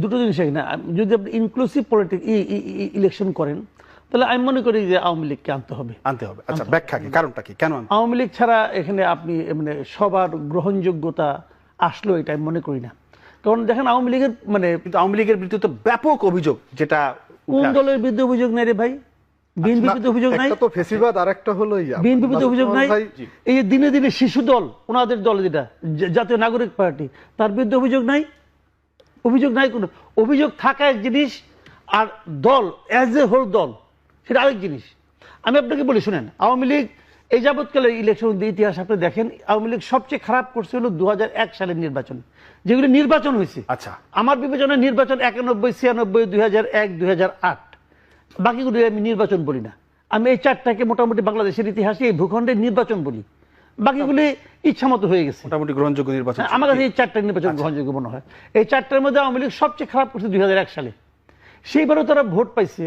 দুটো জিনিস না, যদি আপনি ইনক্লুসিভ পলিটিক্স ইলেকশন করেন তাহলে আমি মনে করি যে আওয়ামী লীগকে আনতে হবে। আচ্ছা, ব্যাখ্যা কি, কারণটা কি, কেন আওয়ামী লীগ ছাড়া এখানে আপনি মানে সবার গ্রহণযোগ্যতা আসলো এটা আমি মনে করি না। কারণ দেখেন আওয়ামী লীগের কিন্তু আওয়ামী লীগের বিরুদ্ধে তো ব্যাপক অভিযোগ, যেটা কোন দলের বিরুদ্ধে অভিযোগ নেই রে ভাই? বিএনপির বিরুদ্ধে অভিযোগ নাই? একটা তো ফেসিবাদ, আরেকটা হলো বিএনপির বিরুদ্ধে অভিযোগ নাই? এই যে দিনে দিনে শিশু দল, ওনাদের দল যেটা জাতীয় নাগরিক পার্টি, তার বিরুদ্ধে অভিযোগ নাই? অভিযোগ নাই কোনো। অভিযোগ থাকা এক জিনিস, আর দল অ্যাজ এ হোল দল সেটা আরেক জিনিস। আমি আপনাকে বলি শুনেন, আওয়ামী লীগ এই যাবৎকালে ইলেকশন ইতিহাস আপনি দেখেন, আওয়ামী লীগ সবচেয়ে খারাপ করছে হলো 2001 সালের নির্বাচন, যেগুলি নির্বাচন হয়েছে। আচ্ছা, আমার বিবেচনায় নির্বাচন 91, 96, 2001, 2008, বাকিগুলো আমি নির্বাচন বলি না। আমি এই চারটাকে মোটামুটি বাংলাদেশের ইতিহাসে এই ভূখণ্ডের নির্বাচন বলি, বাকিগুলি ইচ্ছা মতো হয়ে গেছে। মোটামুটি গ্রহণযোগ্য নির্বাচন আমার কাছে এই চারটা নির্বাচন গ্রহণযোগ্য মনে হয়। এই চারটার মধ্যে আওয়ামী লীগ সবচেয়ে খারাপ করছে 2001 সালে। সেইবারও তারা ভোট পাইছে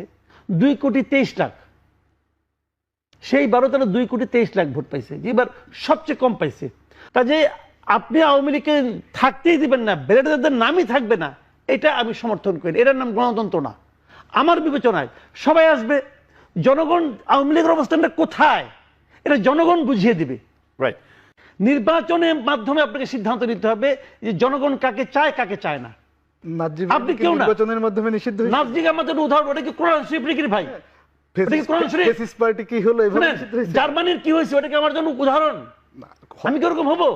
2,23,00,000। সেইবারও তারা 2,23,00,000 ভোট পাইছে, যেবার সবচেয়ে কম পাইছে। কাজে আপনি আওয়ামী লীগকে থাকতেই দিবেন না, বেড়াদের নামই থাকবে না, এটা আমি সমর্থন করি। এটার নাম গণতন্ত্র না আমার বিবেচনায়। সবাই আসবে, জনগণ আওয়ামী লীগের অবস্থানটা কোথায় এটা জনগণ বুঝিয়ে দিবে। রাইট। নির্বাচনের মাধ্যমে আপনাকে সিদ্ধান্ত নিতে হবে যে জনগণ কাকে চায় কাকে চায় না। আপনি কেউ না, নির্বাচনের মাধ্যমে নিষিদ্ধ হয়েছে। নাজিক আমাদের উদাহরণ, ওটা কি কোরআন শরীফ নাকি ভাই? ওটা কি কোরআন শরীফ? ফ্যাসিস্ট পার্টি কি হলো এভাবে নিষিদ্ধ হয়েছে? জার্মানির কি হয়েছে, ওটা কি আমার জন্য উদাহরণ? আমি কি ওরকম হবো?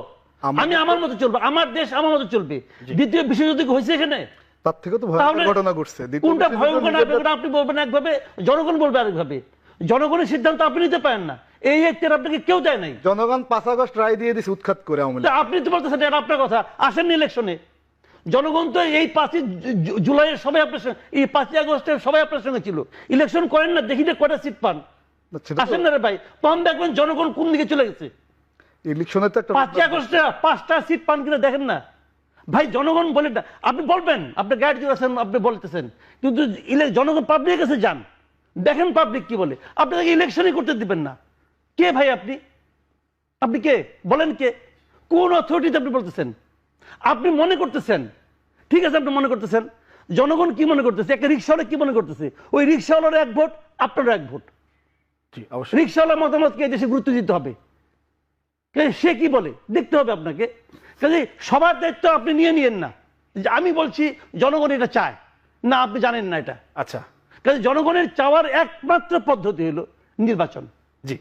আমি আমার মতো চলবো, আমার দেশ আমার মতো চলবে। দ্বিতীয় বিশ্বযুদ্ধ কি হয়েছে এখানে? তার থেকে তো ভয়ঙ্কর ঘটনা ঘটছে। কোনটা ভয়ঙ্কর না ভয়ঙ্কর আপনি বলবেন একভাবে, জনগণ বলবে আরেকভাবে। জনগণের সিদ্ধান্ত আপনি নিতে পারেন না, এই এখতিয়ার আপনাকে কেউ দেয় নাই। জনগণ 5 আগস্ট রায় দিয়ে দিয়েছে উৎখাত করে আওয়ামী লীগ। আপনি তো বলতেছেন এটা আপনার কথা, আসেননি ইলেকশনে। জনগণ তো এই 5 জুলাইয়ের সবাই আপনার সঙ্গে, এই 5 আগস্টের সবাই আপনার সঙ্গে ছিল। ইলেকশন করেন না, দেখি কয়টা সিট পান। আসেন না রে ভাই, পান দেখবেন জনগণ কোন দিকে চলে গেছে। ইলেকশনে তো একটা 5 আগস্টে 5টা সিট পান কিনা দেখেন না ভাই। জনগণ বলে, আপনি বলবেন, আপনি গাইড দিয়েছেন, আপনি বলতেছেন, কিন্তু জনগণ পাবলিকের কাছে যান, দেখেন পাবলিক কি বলে। আপনাকে ইলেকশনই করতে দিবেন না। কে ভাই আপনি? আপনি কে বলেন? কে, কোন অথরিটিতে আপনি বলতেছেন? আপনি মনে করতেছেন, ঠিক আছে আপনি মনে করতেছেন, জনগণ কি মনে করতেছে? একটা রিক্সাওয়ালা কি মনে করতেছে? ওই রিক্সাওয়ালার 1 ভোট, আপনারও 1 ভোট। রিক্সাওয়ালার মতামতকে এই দেশে গুরুত্ব দিতে হবে। সে কি বলে দেখতে হবে আপনাকে। কাজে সবার দায়িত্ব আপনি নিয়েন না। আমি বলছি জনগণ এটা চায় না, আপনি জানেন না এটা। আচ্ছা, কাজে জনগণের চাওয়ার একমাত্র পদ্ধতি হলো নির্বাচন। জি।